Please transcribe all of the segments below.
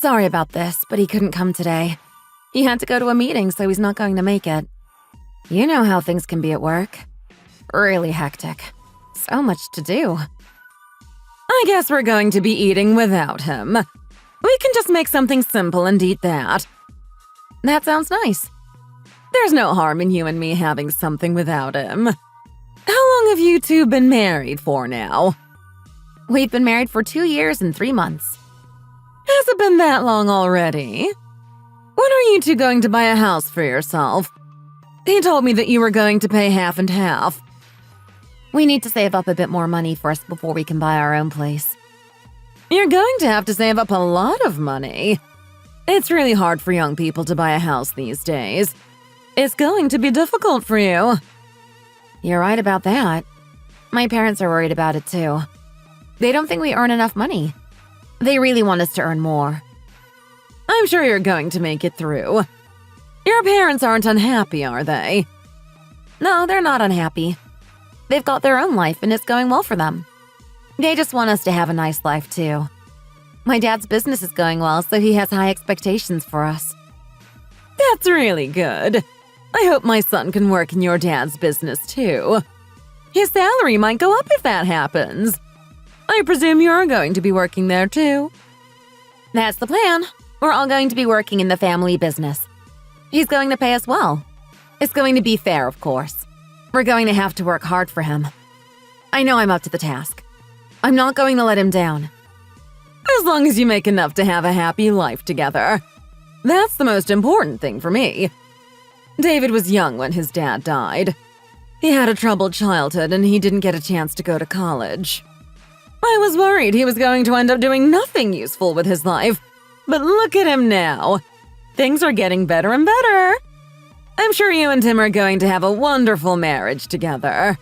Sorry about this, but he couldn't come today. He had to go to a meeting, so he's not going to make it. You know how things can be at work. Really hectic. So much to do. I guess we're going to be eating without him. We can just make something simple and eat that. That sounds nice. There's no harm in you and me having something without him. How long have you two been married for now? We've been married for 2 years and 3 months. Has it been that long already? When are you two going to buy a house for yourself? He told me that you were going to pay half and half. We need to save up a bit more money first before we can buy our own place. You're going to have to save up a lot of money. It's really hard for young people to buy a house these days. It's going to be difficult for you. You're right about that. My parents are worried about it too. They don't think we earn enough money. They really want us to earn more. I'm sure you're going to make it through. Your parents aren't unhappy, are they? No, they're not unhappy. They've got their own life and it's going well for them. They just want us to have a nice life too. My dad's business is going well, so he has high expectations for us. That's really good. I hope my son can work in your dad's business too. His salary might go up if that happens. I presume you're going to be working there too. That's the plan. We're all going to be working in the family business. He's going to pay us well. It's going to be fair, of course. We're going to have to work hard for him. I know I'm up to the task. I'm not going to let him down. As long as you make enough to have a happy life together. That's the most important thing for me. David was young when his dad died. He had a troubled childhood and he didn't get a chance to go to college. I was worried he was going to end up doing nothing useful with his life. But look at him now. Things are getting better and better. I'm sure you and Tim are going to have a wonderful marriage together.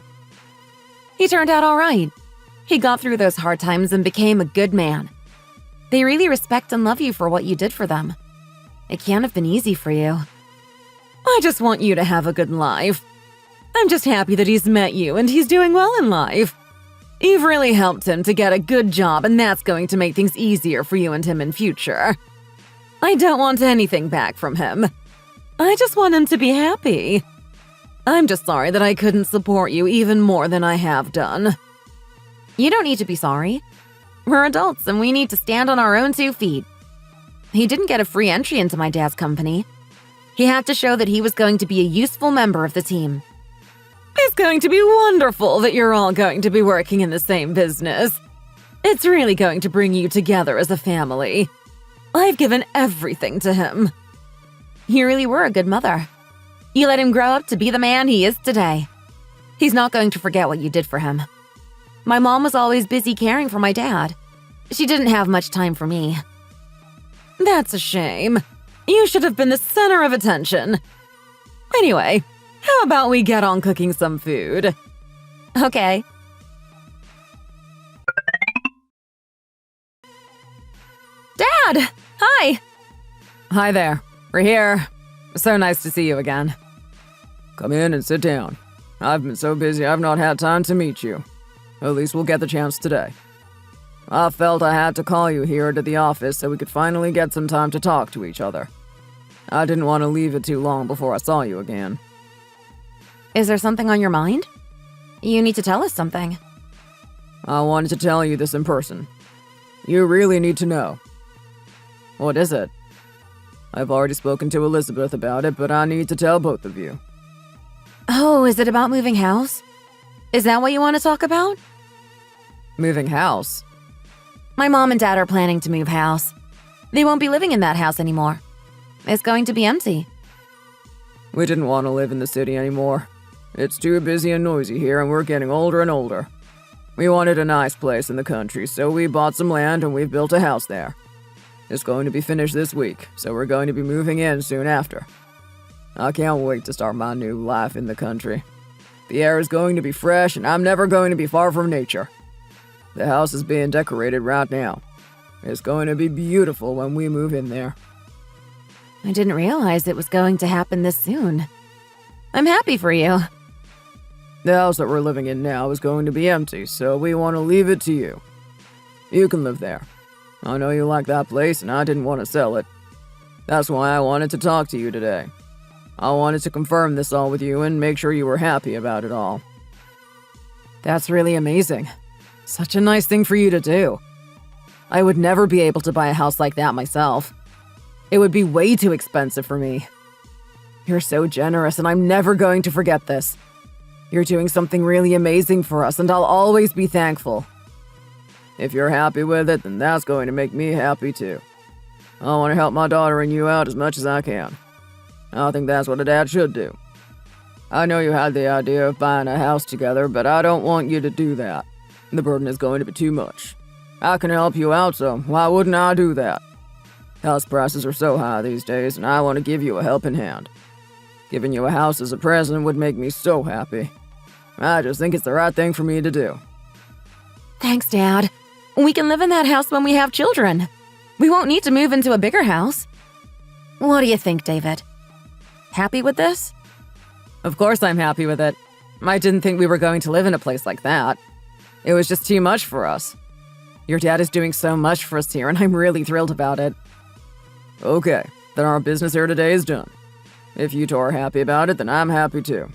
He turned out all right. He got through those hard times and became a good man. They really respect and love you for what you did for them. It can't have been easy for you. I just want you to have a good life. I'm just happy that he's met you and he's doing well in life. You've really helped him to get a good job, and that's going to make things easier for you and him in future. I don't want anything back from him. I just want him to be happy. I'm just sorry that I couldn't support you even more than I have done. You don't need to be sorry. We're adults and we need to stand on our own 2 feet. He didn't get a free entry into my dad's company. He had to show that he was going to be a useful member of the team. It's going to be wonderful that you're all going to be working in the same business. It's really going to bring you together as a family. I've given everything to him. You really were a good mother. You let him grow up to be the man he is today. He's not going to forget what you did for him. My mom was always busy caring for my dad. She didn't have much time for me. That's a shame. You should have been the center of attention. Anyway, how about we get on cooking some food? Okay. Dad! Hi! Hi there. We're here. So nice to see you again. Come in and sit down. I've been so busy I've not had time to meet you. At least we'll get the chance today. I felt I had to call you here to the office so we could finally get some time to talk to each other. I didn't want to leave it too long before I saw you again. Is there something on your mind? You need to tell us something. I wanted to tell you this in person. You really need to know. What is it? I've already spoken to Elizabeth about it, but I need to tell both of you. Oh, is it about moving house? Is that what you want to talk about? Moving house? My mom and dad are planning to move house. They won't be living in that house anymore. It's going to be empty. We didn't want to live in the city anymore. It's too busy and noisy here, and we're getting older and older. We wanted a nice place in the country, so we bought some land and we've built a house there. It's going to be finished this week, so we're going to be moving in soon after. I can't wait to start my new life in the country. The air is going to be fresh, and I'm never going to be far from nature. The house is being decorated right now. It's going to be beautiful when we move in there. I didn't realize it was going to happen this soon. I'm happy for you. The house that we're living in now is going to be empty, so we want to leave it to you. You can live there. I know you like that place and I didn't want to sell it. That's why I wanted to talk to you today. I wanted to confirm this all with you and make sure you were happy about it all. That's really amazing. Such a nice thing for you to do. I would never be able to buy a house like that myself. It would be way too expensive for me. You're so generous, and I'm never going to forget this. You're doing something really amazing for us, and I'll always be thankful. If you're happy with it, then that's going to make me happy too. I want to help my daughter and you out as much as I can. I think that's what a dad should do. I know you had the idea of buying a house together, but I don't want you to do that. The burden is going to be too much. I can help you out, so why wouldn't I do that? House prices are so high these days, and I want to give you a helping hand. Giving you a house as a present would make me so happy. I just think it's the right thing for me to do. Thanks, Dad. We can live in that house when we have children. We won't need to move into a bigger house. What do you think, David? Happy with this? Of course I'm happy with it. I didn't think we were going to live in a place like that. It was just too much for us. Your dad is doing so much for us here, and I'm really thrilled about it. Okay, then our business here today is done. If you two are happy about it, then I'm happy too.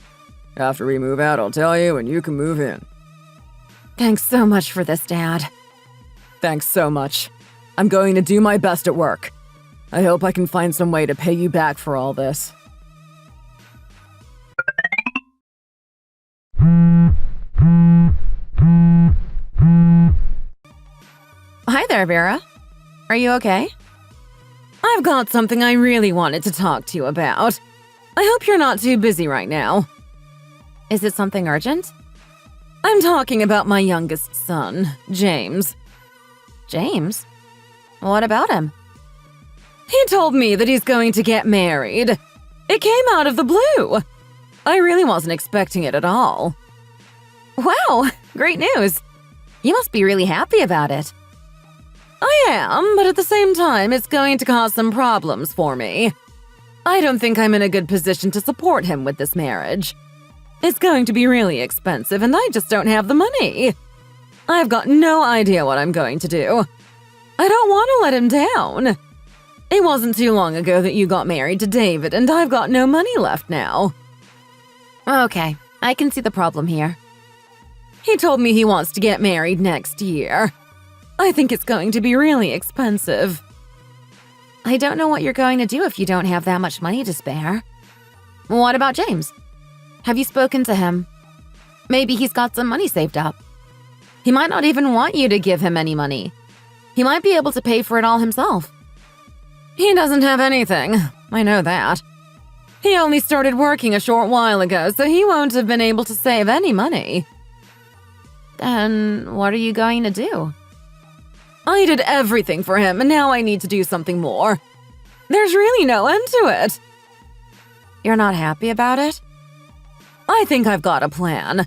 After we move out, I'll tell you, and you can move in. Thanks so much for this, Dad. Thanks so much. I'm going to do my best at work. I hope I can find some way to pay you back for all this. Hi there, Vera. Are you okay? I've got something I really wanted to talk to you about. I hope you're not too busy right now. Is it something urgent? I'm talking about my youngest son, James. James? What about him? He told me that he's going to get married. It came out of the blue. I really wasn't expecting it at all. Wow, great news. You must be really happy about it. I am, but at the same time, it's going to cause some problems for me. I don't think I'm in a good position to support him with this marriage. It's going to be really expensive, and I just don't have the money. I've got no idea what I'm going to do. I don't want to let him down. It wasn't too long ago that you got married to David, and I've got no money left now. Okay, I can see the problem here. He told me he wants to get married next year. I think it's going to be really expensive. I don't know what you're going to do if you don't have that much money to spare. What about James? Have you spoken to him? Maybe he's got some money saved up. He might not even want you to give him any money. He might be able to pay for it all himself. He doesn't have anything. I know that. He only started working a short while ago, so he won't have been able to save any money. Then what are you going to do? I did everything for him, and now I need to do something more. There's really no end to it. You're not happy about it? I think I've got a plan.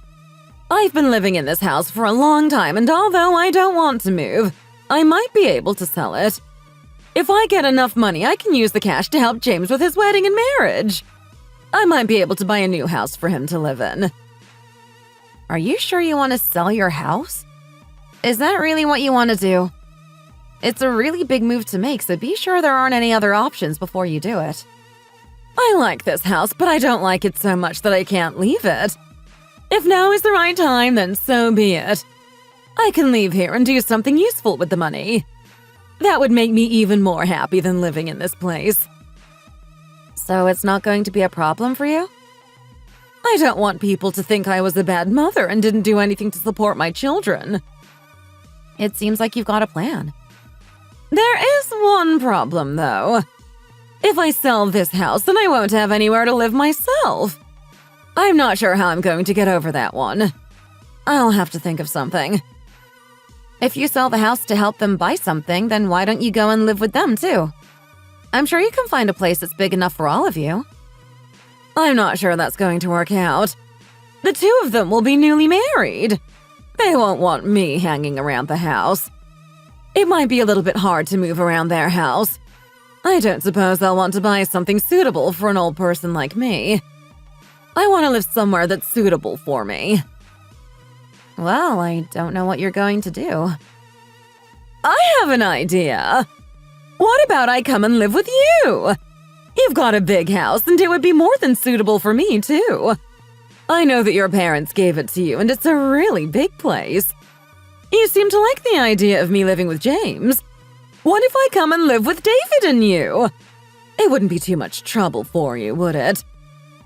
I've been living in this house for a long time, and although I don't want to move, I might be able to sell it. If I get enough money, I can use the cash to help James with his wedding and marriage. I might be able to buy a new house for him to live in. Are you sure you want to sell your house? Is that really what you want to do? It's a really big move to make, so be sure there aren't any other options before you do it. I like this house, but I don't like it so much that I can't leave it. If now is the right time, then so be it. I can leave here and do something useful with the money. That would make me even more happy than living in this place. So it's not going to be a problem for you? I don't want people to think I was a bad mother and didn't do anything to support my children. It seems like you've got a plan. There is one problem, though. If I sell this house, then I won't have anywhere to live myself. I'm not sure how I'm going to get over that one. I'll have to think of something. If you sell the house to help them buy something, then why don't you go and live with them, too? I'm sure you can find a place that's big enough for all of you. I'm not sure that's going to work out. The two of them will be newly married. They won't want me hanging around the house. It might be a little bit hard to move around their house. I don't suppose they'll want to buy something suitable for an old person like me. I want to live somewhere that's suitable for me. Well, I don't know what you're going to do. I have an idea. What about I come and live with you? You've got a big house, and it would be more than suitable for me, too. I know that your parents gave it to you, and it's a really big place. You seem to like the idea of me living with James. What if I come and live with David and you? It wouldn't be too much trouble for you, would it?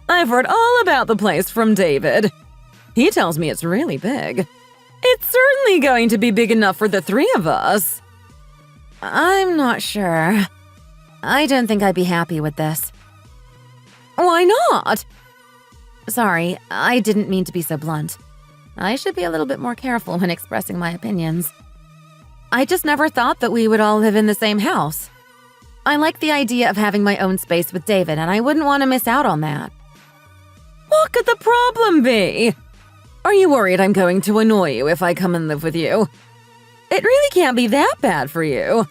I've heard all about the place from David. He tells me it's really big. It's certainly going to be big enough for the three of us. I'm not sure. I don't think I'd be happy with this. Why not? Sorry, I didn't mean to be so blunt. I should be a little bit more careful when expressing my opinions. I just never thought that we would all live in the same house. I like the idea of having my own space with David, and I wouldn't want to miss out on that. What could the problem be? Are you worried I'm going to annoy you if I come and live with you? It really can't be that bad for you.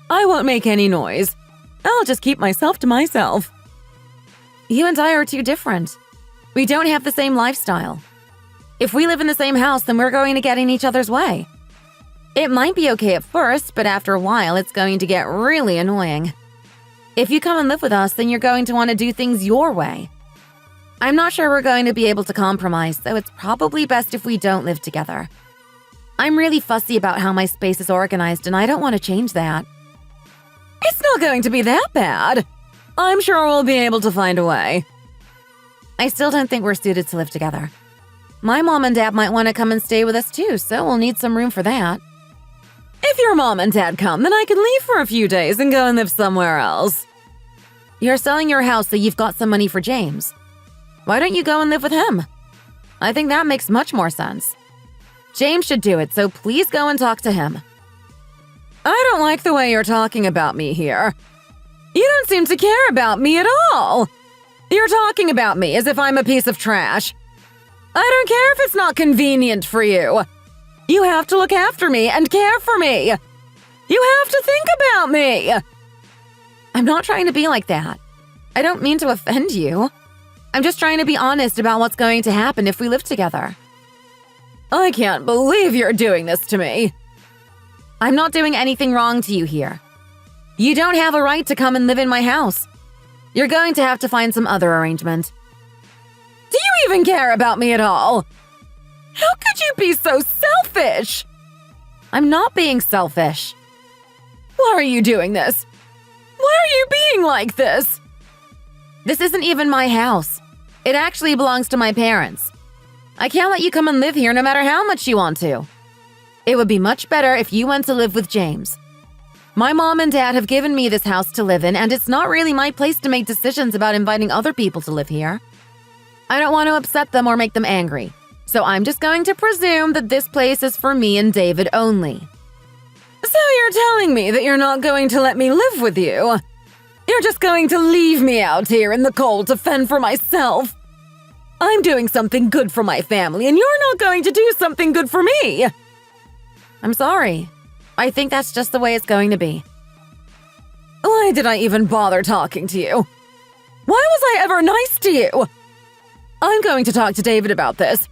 I won't make any noise. I'll just keep myself to myself. You and I are too different. We don't have the same lifestyle. If we live in the same house, then we're going to get in each other's way. It might be okay at first, but after a while, it's going to get really annoying. If you come and live with us, then you're going to want to do things your way. I'm not sure we're going to be able to compromise, so it's probably best if we don't live together. I'm really fussy about how my space is organized, and I don't want to change that. It's not going to be that bad. I'm sure we'll be able to find a way. I still don't think we're suited to live together. My mom and dad might want to come and stay with us too, so we'll need some room for that. If your mom and dad come, then I can leave for a few days and go and live somewhere else. You're selling your house so you've got some money for James. Why don't you go and live with him? I think that makes much more sense. James should do it, so please go and talk to him. I don't like the way you're talking about me here. You don't seem to care about me at all. You're talking about me as if I'm a piece of trash. I don't care if it's not convenient for you. You have to look after me and care for me. You have to think about me. I'm not trying to be like that. I don't mean to offend you. I'm just trying to be honest about what's going to happen if we live together. I can't believe you're doing this to me. I'm not doing anything wrong to you here. You don't have a right to come and live in my house. You're going to have to find some other arrangement. Do you even care about me at all? How could you be so selfish? I'm not being selfish. Why are you doing this? Why are you being like this? This isn't even my house. It actually belongs to my parents. I can't let you come and live here no matter how much you want to. It would be much better if you went to live with James. My mom and dad have given me this house to live in, and it's not really my place to make decisions about inviting other people to live here. I don't want to upset them or make them angry, so I'm just going to presume that this place is for me and David only. So you're telling me that you're not going to let me live with you? You're just going to leave me out here in the cold to fend for myself? I'm doing something good for my family, and you're not going to do something good for me. I'm sorry. I think that's just the way it's going to be. Why did I even bother talking to you? Why was I ever nice to you? I'm going to talk to David about this.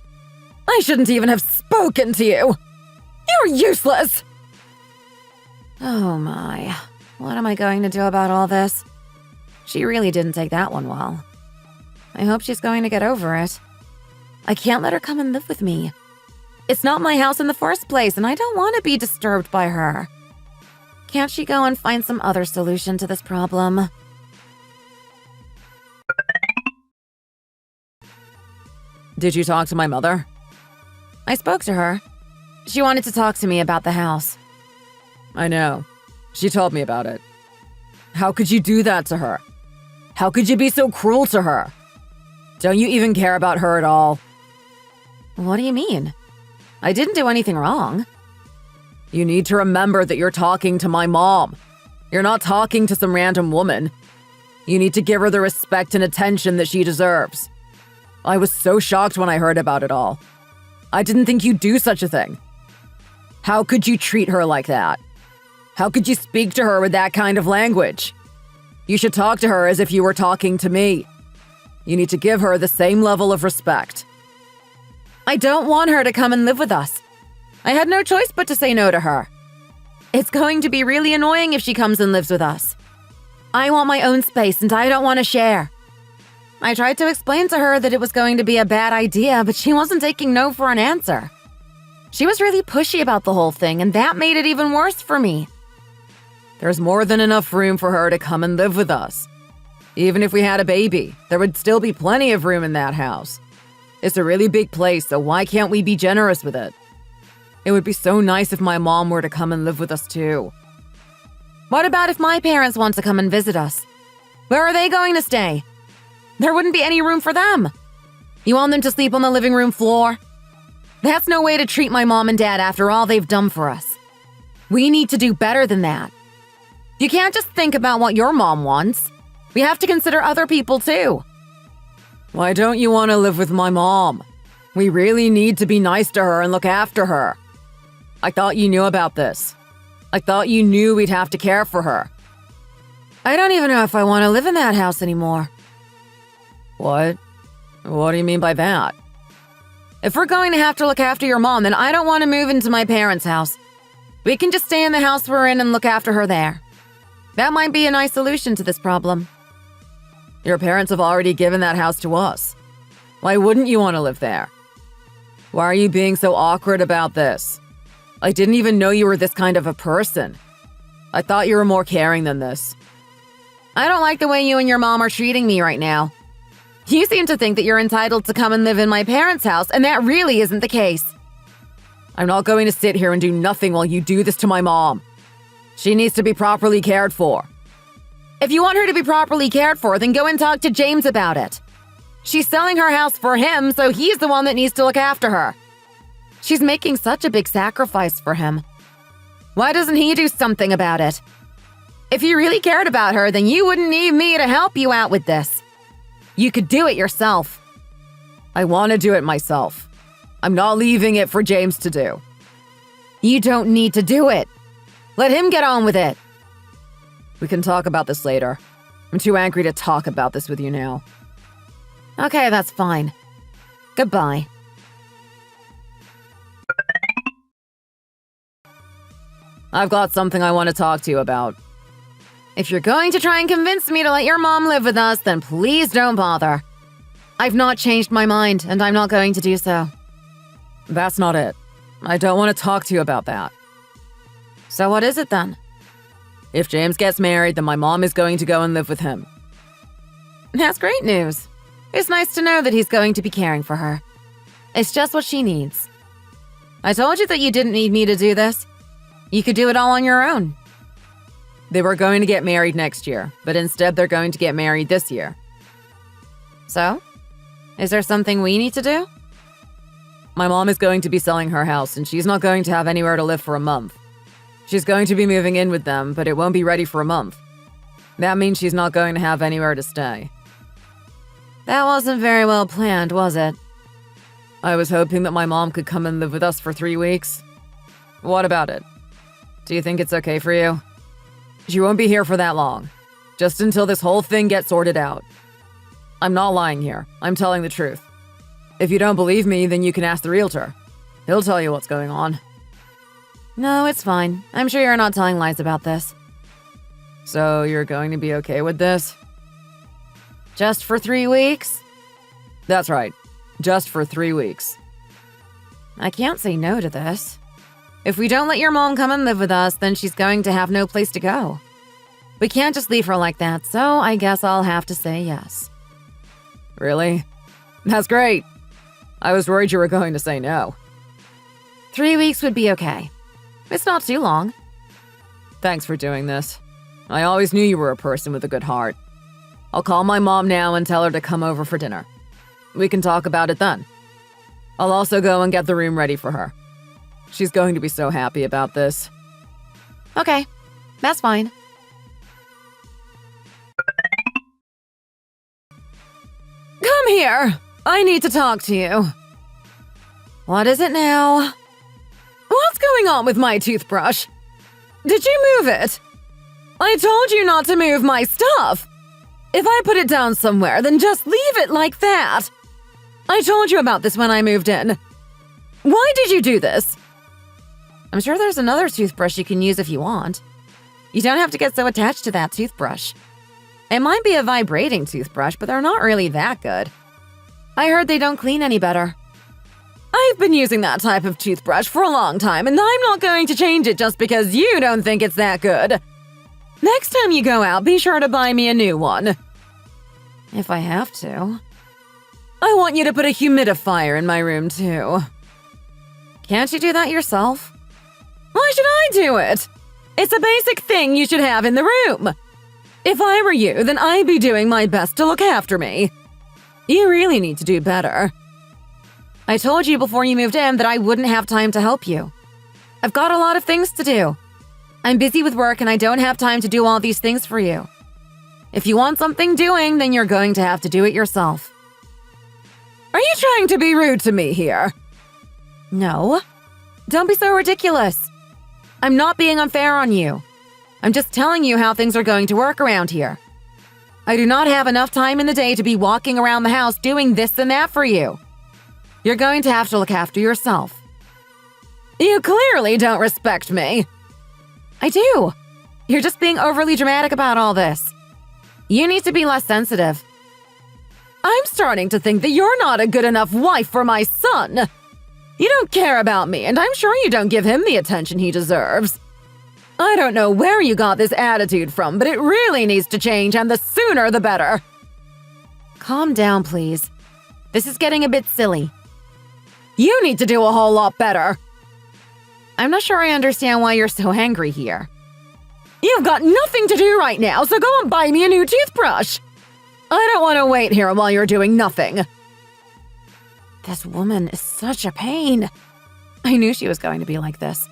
I shouldn't even have spoken to you. You're useless. Oh my. What am I going to do about all this? She really didn't take that one well. I hope she's going to get over it. I can't let her come and live with me. It's not my house in the first place, and I don't want to be disturbed by her. Can't she go and find some other solution to this problem? Did you talk to my mother? I spoke to her. She wanted to talk to me about the house. I know. She told me about it. How could you do that to her? How could you be so cruel to her? Don't you even care about her at all? What do you mean? I didn't do anything wrong. You need to remember that you're talking to my mom. You're not talking to some random woman. You need to give her the respect and attention that she deserves. I was so shocked when I heard about it all. I didn't think you'd do such a thing. How could you treat her like that? How could you speak to her with that kind of language? You should talk to her as if you were talking to me. You need to give her the same level of respect. I don't want her to come and live with us. I had no choice but to say no to her. It's going to be really annoying if she comes and lives with us. I want my own space and I don't want to share. I tried to explain to her that it was going to be a bad idea, but she wasn't taking no for an answer. She was really pushy about the whole thing, and that made it even worse for me. There's more than enough room for her to come and live with us. Even if we had a baby, there would still be plenty of room in that house. It's a really big place, so why can't we be generous with it? It would be so nice if my mom were to come and live with us too. What about if my parents want to come and visit us? Where are they going to stay? There wouldn't be any room for them. You want them to sleep on the living room floor? That's no way to treat my mom and dad after all they've done for us. We need to do better than that. You can't just think about what your mom wants. We have to consider other people too. Why don't you want to live with my mom? We really need to be nice to her and look after her. I thought you knew about this. I thought you knew we'd have to care for her. I don't even know if I want to live in that house anymore. What? What do you mean by that? If we're going to have to look after your mom, then I don't want to move into my parents' house. We can just stay in the house we're in and look after her there. That might be a nice solution to this problem. Your parents have already given that house to us. Why wouldn't you want to live there? Why are you being so awkward about this? I didn't even know you were this kind of a person. I thought you were more caring than this. I don't like the way you and your mom are treating me right now. You seem to think that you're entitled to come and live in my parents' house, and that really isn't the case. I'm not going to sit here and do nothing while you do this to my mom. She needs to be properly cared for. If you want her to be properly cared for, then go and talk to James about it. She's selling her house for him, so he's the one that needs to look after her. She's making such a big sacrifice for him. Why doesn't he do something about it? If you really cared about her, then you wouldn't need me to help you out with this. You could do it yourself. I want to do it myself. I'm not leaving it for James to do. You don't need to do it. Let him get on with it. We can talk about this later. I'm too angry to talk about this with you now. Okay, that's fine. Goodbye. I've got something I want to talk to you about. If you're going to try and convince me to let your mom live with us, then please don't bother. I've not changed my mind, and I'm not going to do so. That's not it. I don't want to talk to you about that. So what is it then? If James gets married, then my mom is going to go and live with him. That's great news. It's nice to know that he's going to be caring for her. It's just what she needs. I told you that you didn't need me to do this. You could do it all on your own. They were going to get married next year, but instead they're going to get married this year. So? Is there something we need to do? My mom is going to be selling her house, and she's not going to have anywhere to live for a month. She's going to be moving in with them, but it won't be ready for a month. That means she's not going to have anywhere to stay. That wasn't very well planned, was it? I was hoping that my mom could come and live with us for 3 weeks. What about it? Do you think it's okay for you? She won't be here for that long. Just until this whole thing gets sorted out. I'm not lying here. I'm telling the truth. If you don't believe me, then you can ask the realtor. He'll tell you what's going on. No, it's fine. I'm sure you're not telling lies about this. So you're going to be okay with this? Just for 3 weeks? That's right. Just for 3 weeks. I can't say no to this. If we don't let your mom come and live with us, then she's going to have no place to go. We can't just leave her like that, so I guess I'll have to say yes. Really? That's great. I was worried you were going to say no. 3 weeks would be okay. It's not too long. Thanks for doing this. I always knew you were a person with a good heart. I'll call my mom now and tell her to come over for dinner. We can talk about it then. I'll also go and get the room ready for her. She's going to be so happy about this. Okay, that's fine. Come here! I need to talk to you. What is it now? What's going on with my toothbrush? Did you move it? I told you not to move my stuff. If I put it down somewhere, then just leave it like that. I told you about this when I moved in. Why did you do this? I'm sure there's another toothbrush you can use if you want. You don't have to get so attached to that toothbrush. It might be a vibrating toothbrush, but they're not really that good. I heard they don't clean any better. I've been using that type of toothbrush for a long time, and I'm not going to change it just because you don't think it's that good. Next time you go out, be sure to buy me a new one. If I have to. I want you to put a humidifier in my room, too. Can't you do that yourself? Why should I do it? It's a basic thing you should have in the room. If I were you, then I'd be doing my best to look after me. You really need to do better. I told you before you moved in that I wouldn't have time to help you. I've got a lot of things to do. I'm busy with work and I don't have time to do all these things for you. If you want something doing, then you're going to have to do it yourself. Are you trying to be rude to me here? No. Don't be so ridiculous. I'm not being unfair on you. I'm just telling you how things are going to work around here. I do not have enough time in the day to be walking around the house doing this and that for you. You're going to have to look after yourself. You clearly don't respect me. I do. You're just being overly dramatic about all this. You need to be less sensitive. I'm starting to think that you're not a good enough wife for my son. You don't care about me, and I'm sure you don't give him the attention he deserves. I don't know where you got this attitude from, but it really needs to change, and the sooner the better. Calm down, please. This is getting a bit silly. You need to do a whole lot better. I'm not sure I understand why you're so angry here. You've got nothing to do right now, so go and buy me a new toothbrush. I don't want to wait here while you're doing nothing. This woman is such a pain. I knew she was going to be like this.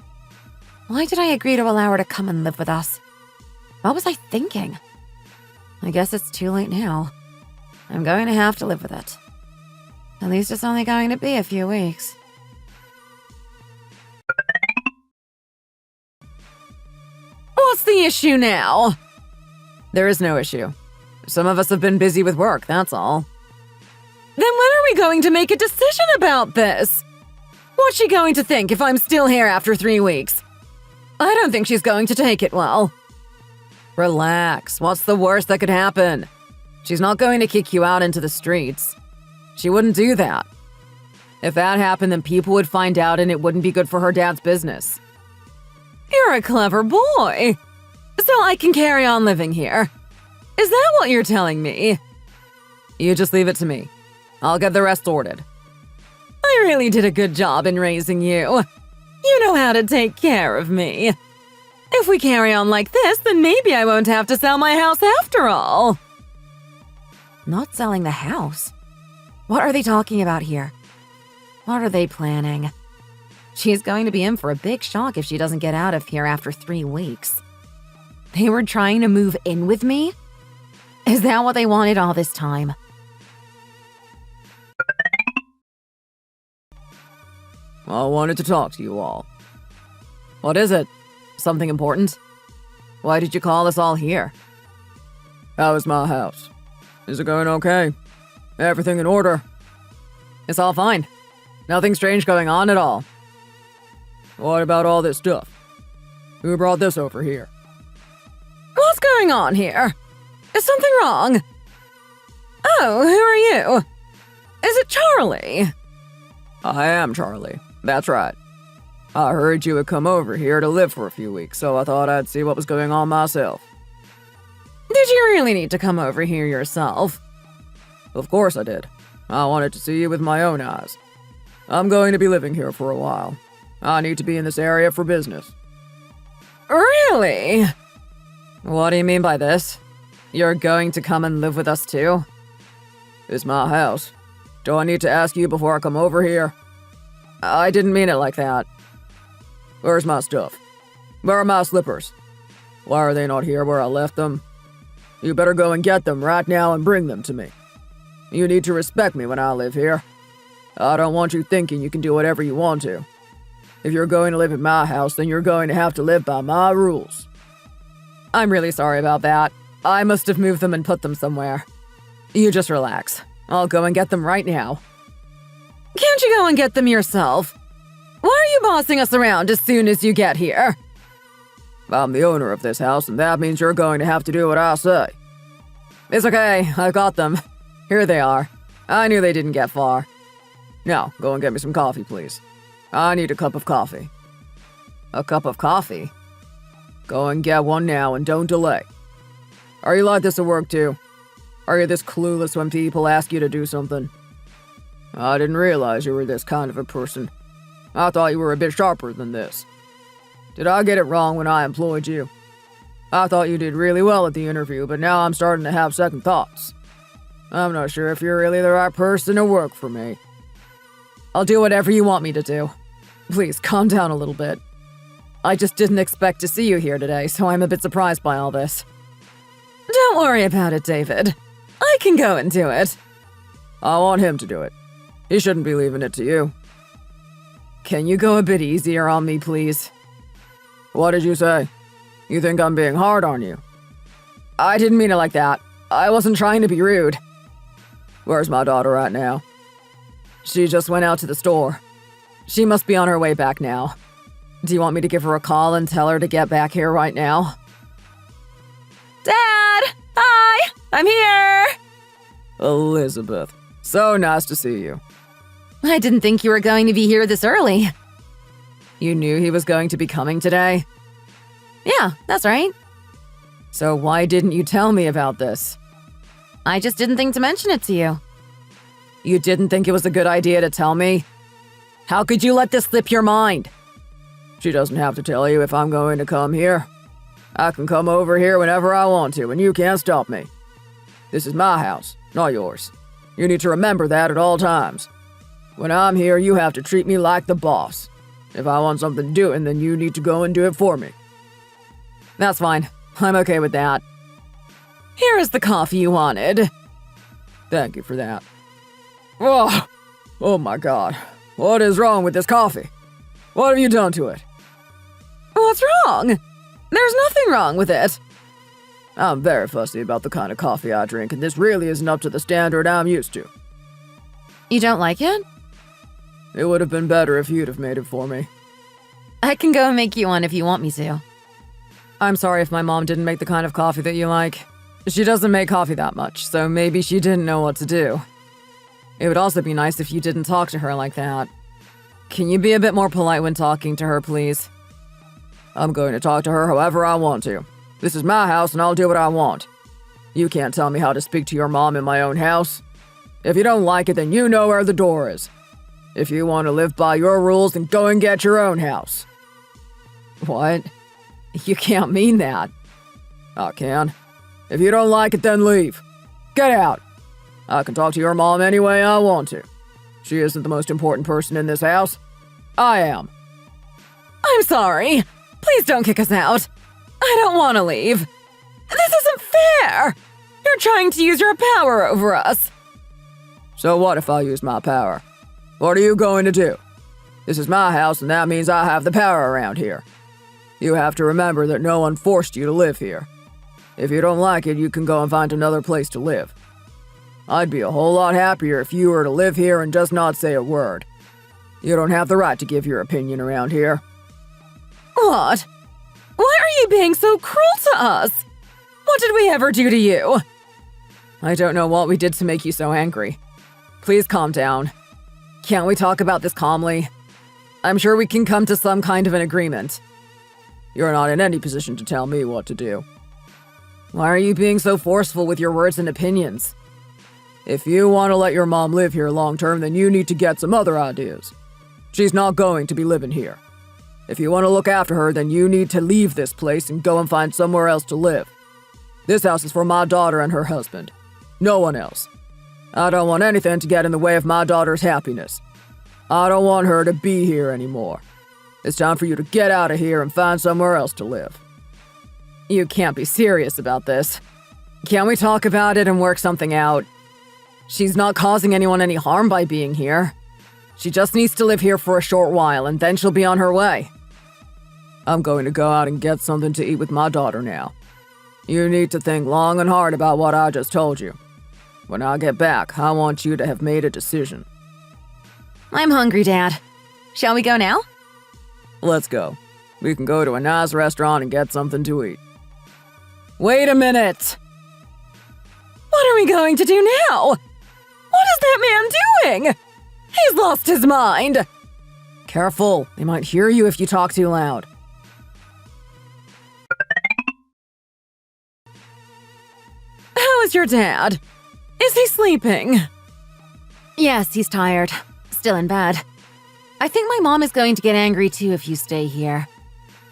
Why did I agree to allow her to come and live with us? What was I thinking? I guess it's too late now. I'm going to have to live with it. At least it's only going to be a few weeks. What's the issue now? There is no issue. Some of us have been busy with work, that's all. Then when are we going to make a decision about this? What's she going to think if I'm still here after 3 weeks? I don't think she's going to take it well. Relax. What's the worst that could happen? She's not going to kick you out into the streets. She wouldn't do that. If that happened, then people would find out and it wouldn't be good for her dad's business. You're a clever boy. So I can carry on living here. Is that what you're telling me? You just leave it to me. I'll get the rest sorted. I really did a good job in raising you. You know how to take care of me. If we carry on like this, then maybe I won't have to sell my house after all. Not selling the house? What are they talking about here? What are they planning? She's going to be in for a big shock if she doesn't get out of here after 3 weeks. They were trying to move in with me? Is that what they wanted all this time? I wanted to talk to you all. What is it? Something important? Why did you call us all here? How is my house? Is it going okay? Everything in order? It's all fine. Nothing strange going on at all. What about all this stuff? Who brought this over here? What's going on here? Is something wrong? Oh, who are you? Is it Charlie? I am Charlie. That's right. I heard you had come over here to live for a few weeks, so I thought I'd see what was going on myself. Did you really need to come over here yourself? Of course I did. I wanted to see you with my own eyes. I'm going to be living here for a while. I need to be in this area for business. Really? What do you mean by this? You're going to come and live with us too? It's my house. Do I need to ask you before I come over here? I didn't mean it like that. Where's my stuff? Where are my slippers? Why are they not here where I left them? You better go and get them right now and bring them to me. You need to respect me when I live here. I don't want you thinking you can do whatever you want to. If you're going to live in my house, then you're going to have to live by my rules. I'm really sorry about that. I must have moved them and put them somewhere. You just relax. I'll go and get them right now. Can't you go and get them yourself? Why are you bossing us around as soon as you get here? I'm the owner of this house, and that means you're going to have to do what I say. It's okay, I've got them. Here they are. I knew they didn't get far. Now, go and get me some coffee, please. I need a cup of coffee. A cup of coffee? Go and get one now and don't delay. Are you like this at work too? Are you this clueless when people ask you to do something? I didn't realize you were this kind of a person. I thought you were a bit sharper than this. Did I get it wrong when I employed you? I thought you did really well at the interview, but now I'm starting to have second thoughts. I'm not sure if you're really the right person to work for me. I'll do whatever you want me to do. Please, calm down a little bit. I just didn't expect to see you here today, so I'm a bit surprised by all this. Don't worry about it, David. I can go and do it. I want him to do it. He shouldn't be leaving it to you. Can you go a bit easier on me, please? What did you say? You think I'm being hard on you? I didn't mean it like that. I wasn't trying to be rude. Where's my daughter at now? She just went out to the store. She must be on her way back now. Do you want me to give her a call and tell her to get back here right now? Dad! Hi! I'm here! Elizabeth, so nice to see you. I didn't think you were going to be here this early. You knew he was going to be coming today? Yeah, that's right. So why didn't you tell me about this? I just didn't think to mention it to you. You didn't think it was a good idea to tell me? How could you let this slip your mind? She doesn't have to tell you if I'm going to come here. I can come over here whenever I want to, and you can't stop me. This is my house, not yours. You need to remember that at all times. When I'm here, you have to treat me like the boss. If I want something doing, then you need to go and do it for me. That's fine. I'm okay with that. Here is the coffee you wanted. Thank you for that. Oh my God. What is wrong with this coffee? What have you done to it? What's wrong? There's nothing wrong with it. I'm very fussy about the kind of coffee I drink, and this really isn't up to the standard I'm used to. You don't like it? It would have been better if you'd have made it for me. I can go and make you one if you want me to. I'm sorry if my mom didn't make the kind of coffee that you like. She doesn't make coffee that much, so maybe she didn't know what to do. It would also be nice if you didn't talk to her like that. Can you be a bit more polite when talking to her, please? I'm going to talk to her however I want to. This is my house and I'll do what I want. You can't tell me how to speak to your mom in my own house. If you don't like it, then you know where the door is. If you want to live by your rules, then go and get your own house. What? You can't mean that. I can. If you don't like it, then leave. Get out. I can talk to your mom any way I want to. She isn't the most important person in this house. I am. I'm sorry. Please don't kick us out. I don't want to leave. This isn't fair. You're trying to use your power over us. So what if I use my power? What are you going to do? This is my house, and that means I have the power around here. You have to remember that no one forced you to live here. If you don't like it, you can go and find another place to live. I'd be a whole lot happier if you were to live here and just not say a word. You don't have the right to give your opinion around here. What? Why are you being so cruel to us? What did we ever do to you? I don't know what we did to make you so angry. Please calm down. Can't we talk about this calmly? I'm sure we can come to some kind of an agreement. You're not in any position to tell me what to do. Why are you being so forceful with your words and opinions? If you want to let your mom live here long term, then you need to get some other ideas. She's not going to be living here. If you want to look after her, then you need to leave this place and go and find somewhere else to live. This house is for my daughter and her husband. No one else. I don't want anything to get in the way of my daughter's happiness. I don't want her to be here anymore. It's time for you to get out of here and find somewhere else to live. You can't be serious about this. Can't we talk about it and work something out? She's not causing anyone any harm by being here. She just needs to live here for a short while, and then she'll be on her way. I'm going to go out and get something to eat with my daughter now. You need to think long and hard about what I just told you. When I get back, I want you to have made a decision. I'm hungry, Dad. Shall we go now? Let's go. We can go to a nice restaurant and get something to eat. Wait a minute! What are we going to do now? What is that man doing? He's lost his mind! Careful, they might hear you if you talk too loud. How is your dad? Is he sleeping? Yes, he's tired. Still in bed. I think my mom is going to get angry too if you stay here.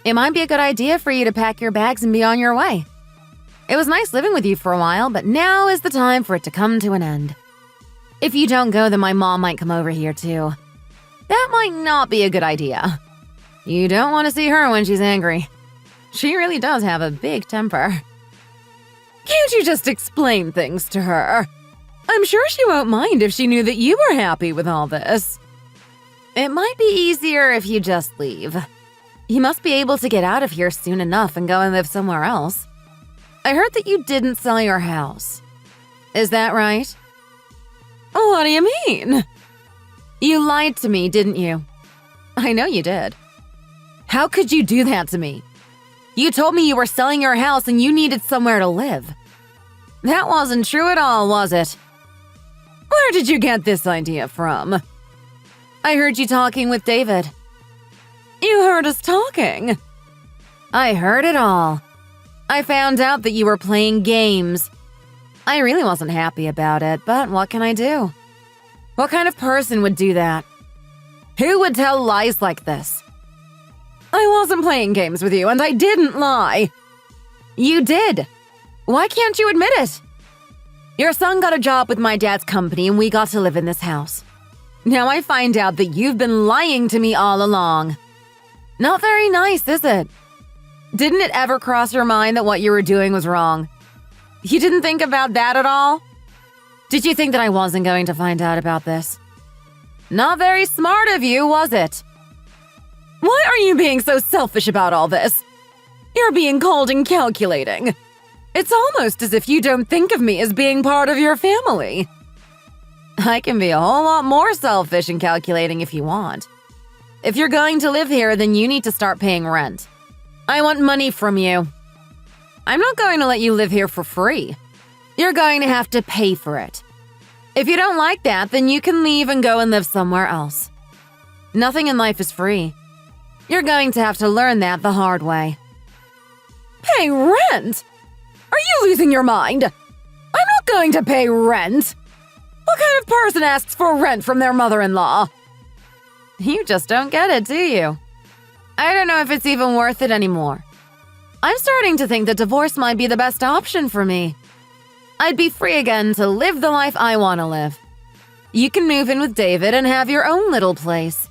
It might be a good idea for you to pack your bags and be on your way. It was nice living with you for a while, but now is the time for it to come to an end. If you don't go, then my mom might come over here too. That might not be a good idea. You don't want to see her when she's angry. She really does have a big temper. Can't you just explain things to her? I'm sure she won't mind if she knew that you were happy with all this. It might be easier if you just leave. You must be able to get out of here soon enough and go and live somewhere else. I heard that you didn't sell your house. Is that right? What do you mean? You lied to me, didn't you? I know you did. How could you do that to me? You told me you were selling your house and you needed somewhere to live. That wasn't true at all, was it? Where did you get this idea from? I heard you talking with David. You heard us talking? I heard it all. I found out that you were playing games. I really wasn't happy about it, but what can I do? What kind of person would do that? Who would tell lies like this? I wasn't playing games with you, and I didn't lie. You did. Why can't you admit it? Your son got a job with my dad's company, and we got to live in this house. Now I find out that you've been lying to me all along. Not very nice, is it? Didn't it ever cross your mind that what you were doing was wrong? You didn't think about that at all? Did you think that I wasn't going to find out about this? Not very smart of you, was it? Why are you being so selfish about all this? You're being cold and calculating. It's almost as if you don't think of me as being part of your family. I can be a whole lot more selfish and calculating if you want. If you're going to live here, then you need to start paying rent. I want money from you. I'm not going to let you live here for free. You're going to have to pay for it. If you don't like that, then you can leave and go and live somewhere else. Nothing in life is free. You're going to have to learn that the hard way. Pay rent? Are you losing your mind? I'm not going to pay rent. What kind of person asks for rent from their mother-in-law? You just don't get it, do you? I don't know if it's even worth it anymore. I'm starting to think that divorce might be the best option for me. I'd be free again to live the life I want to live. You can move in with David and have your own little place.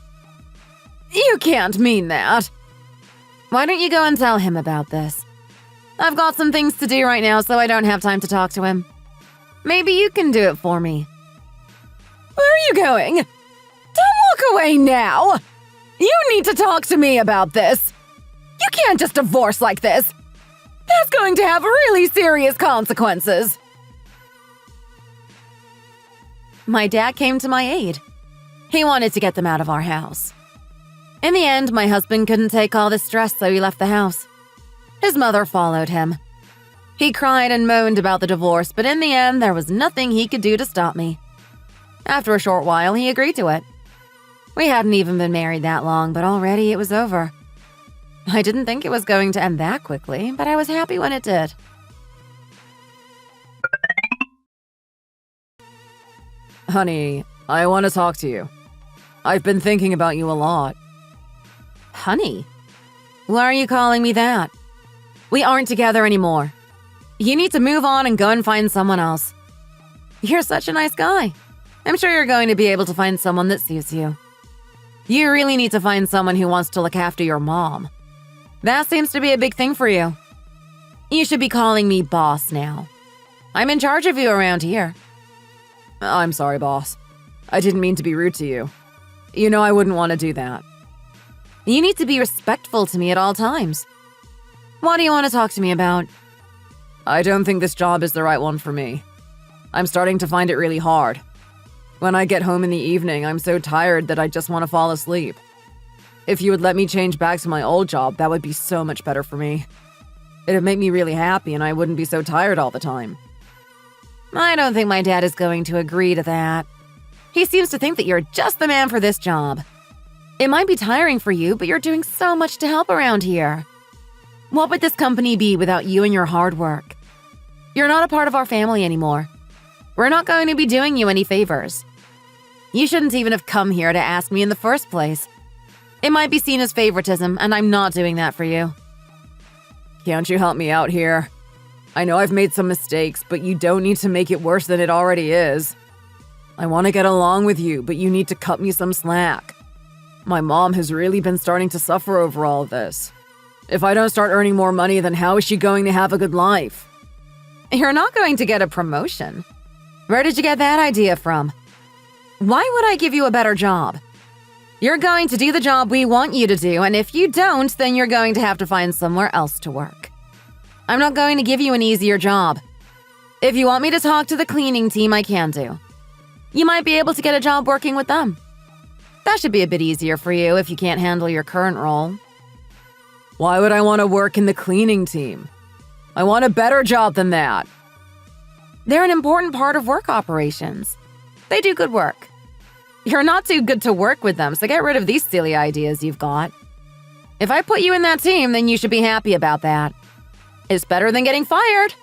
You can't mean that. Why don't you go and tell him about this? I've got some things to do right now, so I don't have time to talk to him. Maybe you can do it for me. Where are you going? Don't walk away now! You need to talk to me about this. You can't just divorce like this. That's going to have really serious consequences. My dad came to my aid. He wanted to get them out of our house. In the end, my husband couldn't take all the stress, so he left the house. His mother followed him. He cried and moaned about the divorce, but in the end, there was nothing he could do to stop me. After a short while, he agreed to it. We hadn't even been married that long, but already it was over. I didn't think it was going to end that quickly, but I was happy when it did. Honey, I want to talk to you. I've been thinking about you a lot. Honey? Why are you calling me that? We aren't together anymore. You need to move on and go and find someone else. You're such a nice guy. I'm sure you're going to be able to find someone that suits you. You really need to find someone who wants to look after your mom. That seems to be a big thing for you. You should be calling me boss now. I'm in charge of you around here. I'm sorry, boss. I didn't mean to be rude to you. You know I wouldn't want to do that. You need to be respectful to me at all times. What do you want to talk to me about? I don't think this job is the right one for me. I'm starting to find it really hard. When I get home in the evening, I'm so tired that I just want to fall asleep. If you would let me change back to my old job, that would be so much better for me. It'd make me really happy and I wouldn't be so tired all the time. I don't think my dad is going to agree to that. He seems to think that you're just the man for this job. It might be tiring for you, but you're doing so much to help around here. What would this company be without you and your hard work? You're not a part of our family anymore. We're not going to be doing you any favors. You shouldn't even have come here to ask me in the first place. It might be seen as favoritism, and I'm not doing that for you. Can't you help me out here? I know I've made some mistakes, but you don't need to make it worse than it already is. I want to get along with you, but you need to cut me some slack. My mom has really been starting to suffer over all of this. If I don't start earning more money, then how is she going to have a good life? You're not going to get a promotion. Where did you get that idea from? Why would I give you a better job? You're going to do the job we want you to do, and if you don't, then you're going to have to find somewhere else to work. I'm not going to give you an easier job. If you want me to talk to the cleaning team, I can do. You might be able to get a job working with them. That should be a bit easier for you if you can't handle your current role. Why would I want to work in the cleaning team? I want a better job than that. They're an important part of work operations. They do good work. You're not too good to work with them, so get rid of these silly ideas you've got. If I put you in that team, then you should be happy about that. It's better than getting fired.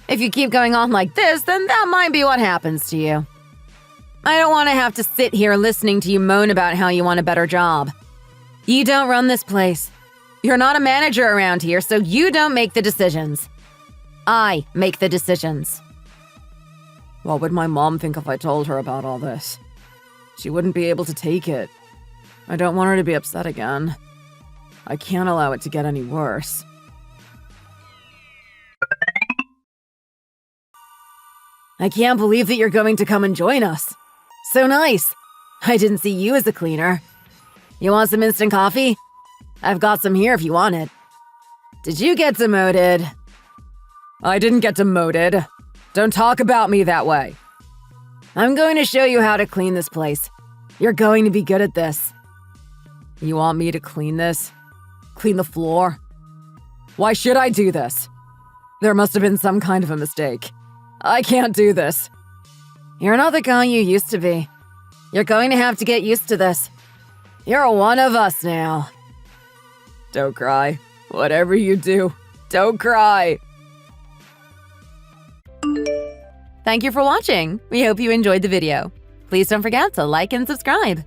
If you keep going on like this, then that might be what happens to you. I don't want to have to sit here listening to you moan about how you want a better job. You don't run this place. You're not a manager around here, so you don't make the decisions. I make the decisions. What would my mom think if I told her about all this? She wouldn't be able to take it. I don't want her to be upset again. I can't allow it to get any worse. I can't believe that you're going to come and join us. So nice. I didn't see you as a cleaner. You want some instant coffee? I've got some here if you want it. Did you get demoted? I didn't get demoted. Don't talk about me that way. I'm going to show you how to clean this place. You're going to be good at this. You want me to clean this? Clean the floor? Why should I do this? There must have been some kind of a mistake. I can't do this. You're not the guy you used to be. You're going to have to get used to this. You're one of us now. Don't cry. Whatever you do, don't cry. Thank you for watching. We hope you enjoyed the video. Please don't forget to like and subscribe.